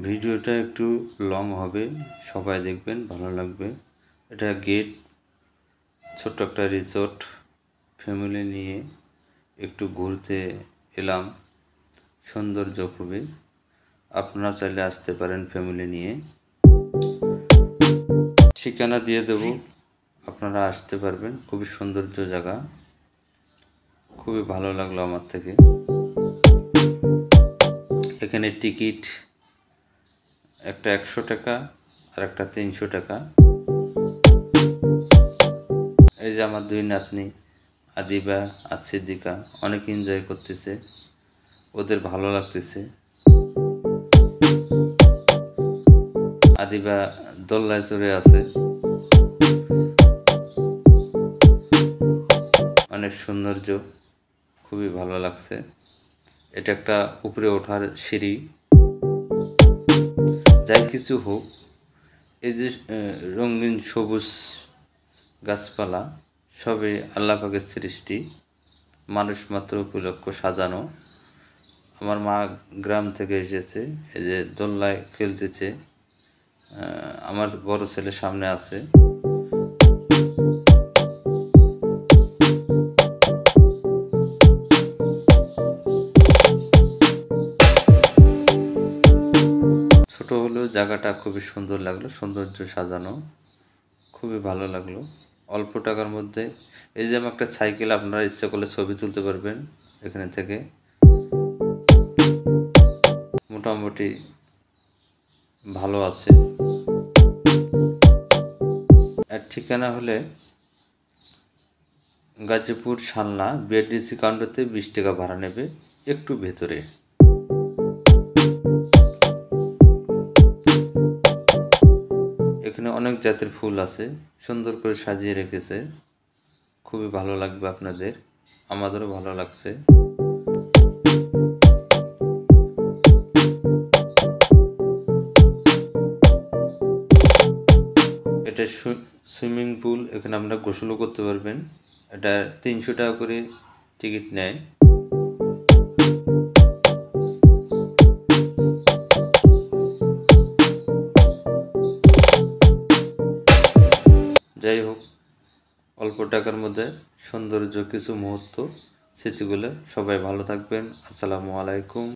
ভিডিওটা একটু লং হবে, সবাই দেখবেন, ভালো লাগবে। এটা গেট, ছোট্ট একটা রিসোর্ট, ফ্যামিলি নিয়ে একটু ঘুরতে এলাম। সৌন্দর্য খুবই, আপনারা চাইলে আসতে পারেন ফ্যামিলি নিয়ে। ঠিকানা দিয়ে দেব, আপনারা আসতে পারবেন। খুবই সৌন্দর্য জায়গা, খুবই ভালো লাগলো আমার থেকে। এখানে টিকিট একটা 100 টাকা আর একটা 300 টাকা। এই যে আমার দুই নাতনি আদিবা আর সিদ্দিকা অনেক এনজয় করতেছে, ওদের ভালো লাগতেছে। আদিবা দোলনায় চড়ে আছে, অনেক সৌন্দর্য, খুবই ভালো লাগছে। এটা একটা উপরে ওঠার সিঁড়ি। যাই কিছু হোক, এই যে রঙিন সবুজ গাছপালা সবই আল্লাহ পাকের সৃষ্টি, মানুষ মাত্র উপলক্ষ সাজানো। আমার মা গ্রাম থেকে এসেছে, এই যে দোলনায় খেলতেছে। আমার বড় ছেলে সামনে আছে। ছোট হলেও জায়গাটা খুবই সুন্দর লাগলো, সৌন্দর্য সাজানো, খুবই ভালো লাগলো। অল্প টাকার মধ্যে এই যে আমার একটা সাইকেল, আপনারা ইচ্ছা করলে ছবি তুলতে পারবেন এখানে থেকে। মোটামুটি ভালো আছে। এর ঠিকানা হলে গাজীপুর শালনা বিআরটিসি কাউন্টারতে 20 টাকা ভাড়া নেবে, একটু ভেতরে। এখানে অনেক জাতের ফুল আছে, সুন্দর করে সাজিয়ে রেখেছে, খুবই ভালো লাগবে আপনাদের, আমাদেরও ভালো লাগছে। এটা সুইমিং পুল, এখানে আপনারা গোসলও করতে পারবেন। এটা 300 টাকা করে টিকিট নেয়। যাই হোক, অল্প টাকার মধ্যে সৌন্দর্য কিছু মুহূর্ত, স্মৃতিগুলো। সবাই ভালো থাকবেন। আসসালামু আলাইকুম।